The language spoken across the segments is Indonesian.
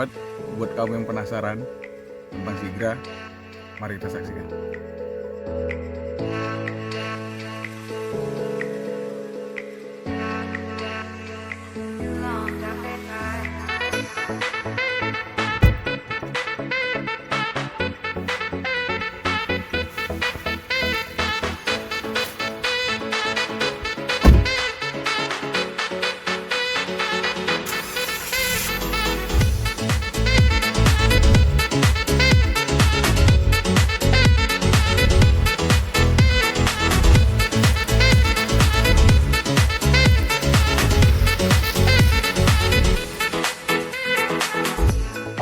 sobat, buat kamu yang penasaran tentang Sigra, mari kita saksikan.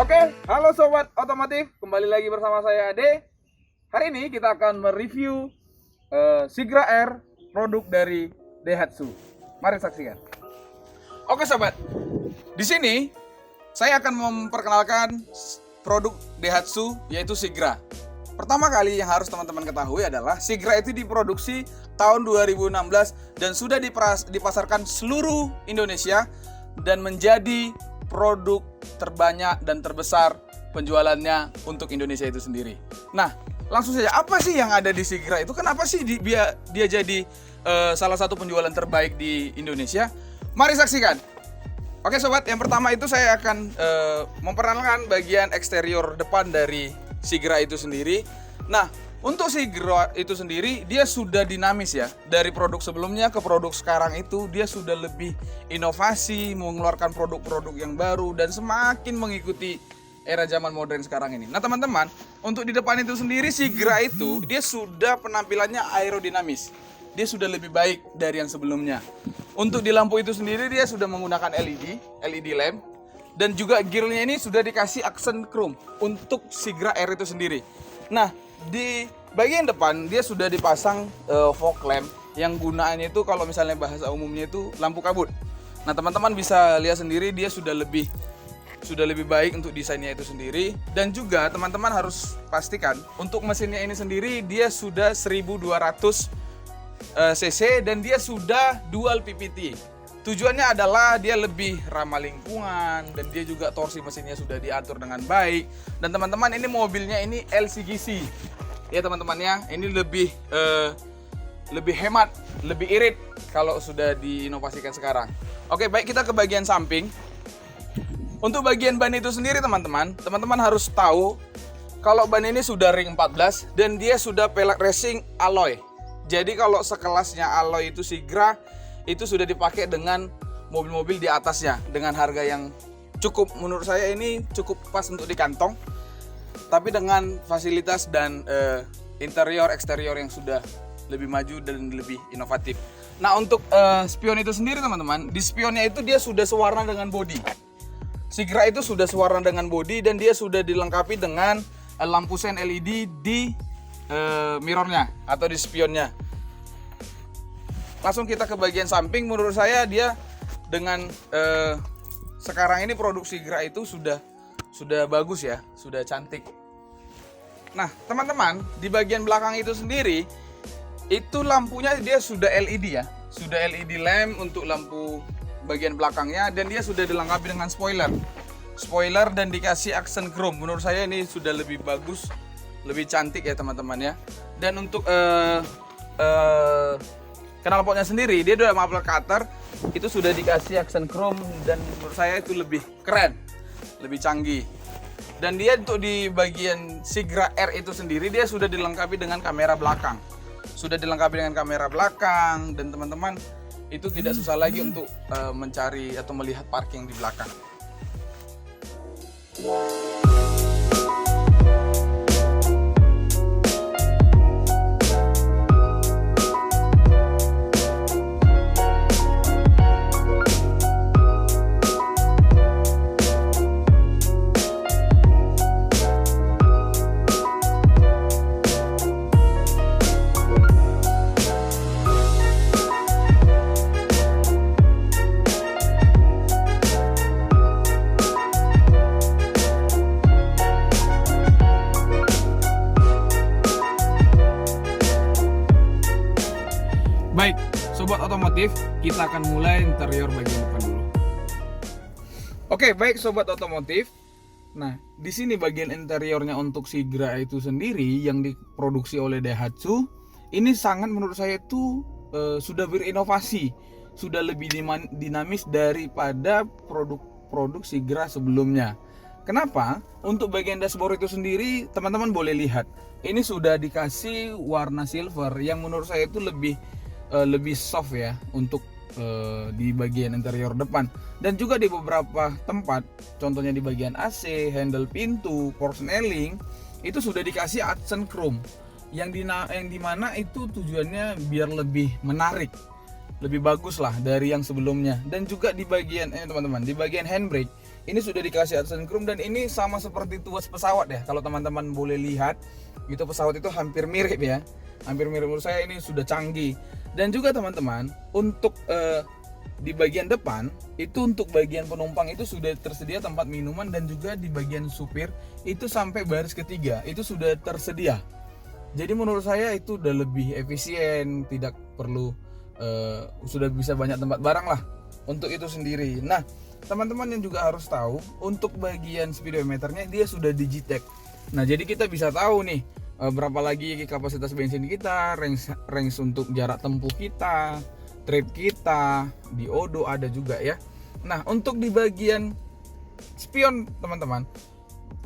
Oke, halo sobat otomotif, kembali lagi bersama saya Ade. Hari ini kita akan mereview Sigra R, produk dari Daihatsu. Mari saksikan. Oke sobat, di sini saya akan memperkenalkan produk Daihatsu yaitu Sigra. Pertama kali yang harus teman-teman ketahui adalah Sigra itu diproduksi tahun 2016 dan sudah dipasarkan seluruh Indonesia dan menjadi produk terbanyak dan terbesar penjualannya untuk Indonesia itu sendiri. Nah, langsung saja, apa sih yang ada di Sigra itu? Kenapa sih dia jadi salah satu penjualan terbaik di Indonesia? Mari saksikan. Oke sobat, yang pertama itu saya akan memperkenalkan bagian eksterior depan dari Sigra itu sendiri. Nah, untuk Sigra itu sendiri dia sudah dinamis ya. Dari produk sebelumnya ke produk sekarang itu dia sudah lebih inovasi, mengeluarkan produk-produk yang baru dan semakin mengikuti era zaman modern sekarang ini. Nah teman-teman, untuk di depan itu sendiri Sigra itu dia sudah penampilannya aerodinamis. Dia sudah lebih baik dari yang sebelumnya. Untuk di lampu itu sendiri dia sudah menggunakan LED lamp. Dan juga gearnya ini sudah dikasih aksen chrome untuk Sigra R itu sendiri. Nah, di bagian depan dia sudah dipasang fog lamp yang gunaannya itu kalau misalnya bahasa umumnya itu lampu kabut. Nah, teman-teman bisa lihat sendiri dia sudah lebih baik untuk desainnya itu sendiri. Dan juga teman-teman harus pastikan untuk mesinnya ini sendiri dia sudah 1200 cc dan dia sudah dual PPT. Tujuannya adalah dia lebih ramah lingkungan dan dia juga torsi mesinnya sudah diatur dengan baik. Dan teman-teman ini mobilnya ini LCGC. Ya teman-teman ya, ini lebih hemat, lebih irit kalau sudah diinovasikan sekarang. Oke, baik, kita ke bagian samping. Untuk bagian ban itu sendiri teman-teman harus tahu kalau ban ini sudah ring 14 dan dia sudah pelek racing alloy. Jadi kalau sekelasnya alloy itu Sigra itu sudah dipakai dengan mobil-mobil di atasnya dengan harga yang cukup, menurut saya ini cukup pas untuk di kantong, tapi dengan fasilitas dan interior eksterior yang sudah lebih maju dan lebih inovatif. Nah untuk spion itu sendiri teman-teman, di spionnya itu dia sudah sewarna dengan bodi. Sigra itu sudah sewarna dengan bodi dan dia sudah dilengkapi dengan lampu sen LED di mirrornya atau di spionnya. Langsung kita ke bagian samping, menurut saya dia dengan sekarang ini produk Sigra itu sudah bagus ya, sudah cantik. Nah teman-teman, di bagian belakang itu sendiri itu lampunya dia sudah LED ya, sudah LED lamp untuk lampu bagian belakangnya dan dia sudah dilengkapi dengan spoiler dan dikasih aksen chrome. Menurut saya ini sudah lebih bagus, lebih cantik ya teman-teman ya. Dan untuk knalpotnya sendiri dia udah muffler cutter itu sudah dikasih aksen chrome dan menurut saya itu lebih keren, lebih canggih. Dan dia untuk di bagian Sigra R itu sendiri dia sudah dilengkapi dengan kamera belakang. Sudah dilengkapi dengan kamera belakang dan teman-teman itu tidak susah lagi untuk mencari atau melihat parking di belakang. Baik, sobat otomotif, kita akan mulai interior bagian depan dulu. Oke, baik sobat otomotif. Nah, di sini bagian interiornya untuk Sigra itu sendiri yang diproduksi oleh Daihatsu, ini sangat menurut saya itu sudah berinovasi, sudah lebih dinamis daripada produk-produk Sigra sebelumnya. Kenapa? Untuk bagian dashboard itu sendiri, teman-teman boleh lihat, ini sudah dikasih warna silver yang menurut saya itu lebih soft ya untuk di bagian interior depan, dan juga di beberapa tempat, contohnya di bagian AC, handle pintu, persneling itu sudah dikasih accent chrome yang dimana itu tujuannya biar lebih menarik, lebih bagus lah dari yang sebelumnya. Dan juga di bagian teman-teman, di bagian handbrake ini sudah dikasih accent chrome, dan ini sama seperti tuas pesawat ya. Kalau teman-teman boleh lihat, itu pesawat itu hampir mirip ya, hampir mirip. Menurut saya ini sudah canggih. Dan juga teman-teman, untuk di bagian depan itu untuk bagian penumpang itu sudah tersedia tempat minuman, dan juga di bagian supir itu sampai baris ketiga itu sudah tersedia. Jadi menurut saya itu udah lebih efisien, tidak perlu sudah bisa banyak tempat barang lah untuk itu sendiri. Nah, teman-teman yang juga harus tahu, untuk bagian speedometernya dia sudah Digitech. Nah, jadi kita bisa tahu nih berapa lagi kapasitas bensin kita, range untuk jarak tempuh kita, trip kita, diodo ada juga ya. Nah, untuk di bagian spion teman-teman,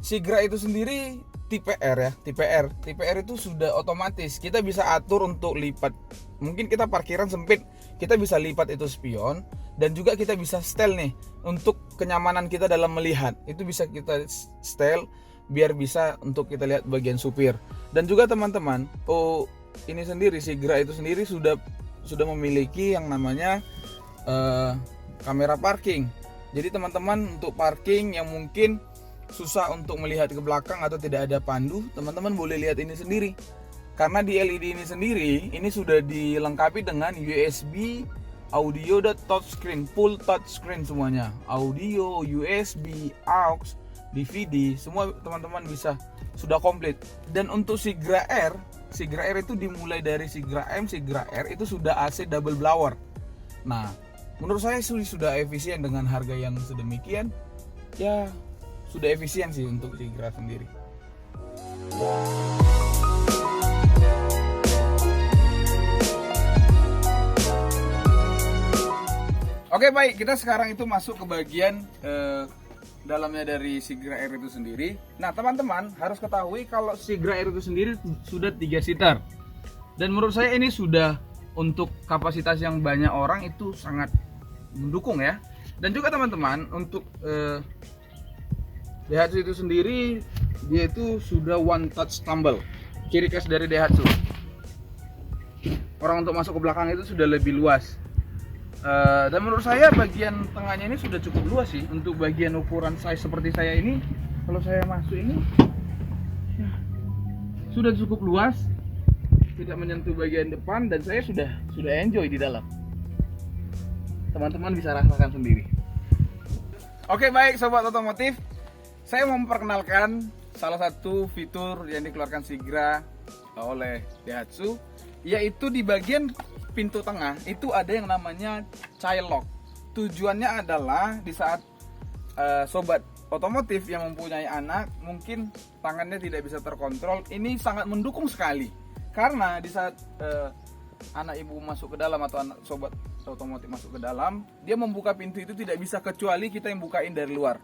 Sigra itu sendiri tipe R ya, tipe R itu sudah otomatis. Kita bisa atur untuk lipat. Mungkin kita parkiran sempit, kita bisa lipat itu spion, dan juga kita bisa setel nih untuk kenyamanan kita dalam melihat. Itu bisa kita setel biar bisa untuk kita lihat bagian supir. Dan juga teman-teman, ini sendiri Sigra itu sendiri sudah memiliki yang namanya kamera parking. Jadi teman-teman untuk parking yang mungkin susah untuk melihat ke belakang atau tidak ada pandu, teman-teman boleh lihat ini sendiri. Karena di LED ini sendiri, ini sudah dilengkapi dengan USB, audio, dan touchscreen, full touchscreen semuanya. Audio, USB, aux, DVD, semua teman-teman bisa, sudah komplit. Dan untuk Sigra R itu dimulai dari Sigra M, Sigra R itu sudah AC double blower. Nah, menurut saya sudah efisien dengan harga yang sedemikian. Ya, sudah efisien sih untuk Sigra sendiri. Oke, baik, kita sekarang itu masuk ke bagian dalamnya dari Sigra R itu sendiri. Nah, teman-teman harus ketahui kalau Sigra R itu sendiri sudah 3 seater. Dan menurut saya ini sudah untuk kapasitas yang banyak orang itu sangat mendukung ya. Dan juga teman-teman untuk Daihatsu itu sendiri, dia itu sudah one touch tumble, ciri khas dari Daihatsu. Orang untuk masuk ke belakang itu sudah lebih luas. Dan menurut saya bagian tengahnya ini sudah cukup luas sih untuk bagian ukuran size seperti saya ini. Kalau saya masuk ini ya, sudah cukup luas, tidak menyentuh bagian depan, dan saya sudah enjoy di dalam. Teman-teman bisa rasakan sendiri. Oke, baik sobat otomotif, saya mau memperkenalkan salah satu fitur yang dikeluarkan Sigra oleh Daihatsu, yaitu di bagian pintu tengah itu ada yang namanya child lock. Tujuannya adalah di saat sobat otomotif yang mempunyai anak mungkin tangannya tidak bisa terkontrol, ini sangat mendukung sekali. Karena di saat anak ibu masuk ke dalam atau anak sobat otomotif masuk ke dalam, dia membuka pintu itu tidak bisa kecuali kita yang bukain dari luar.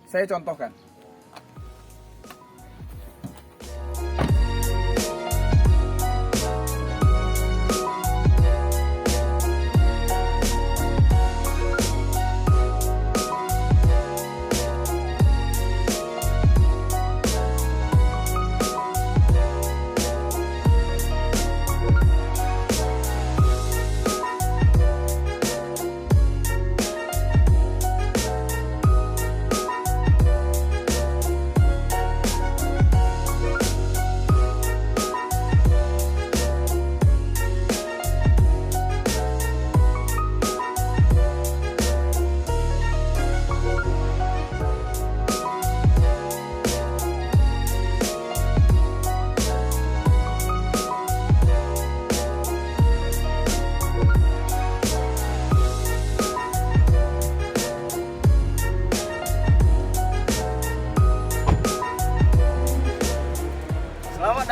Saya contohkan.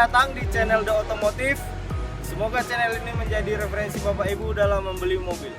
datang di channel The Otomotif. Semoga channel ini menjadi referensi Bapak Ibu dalam membeli mobil.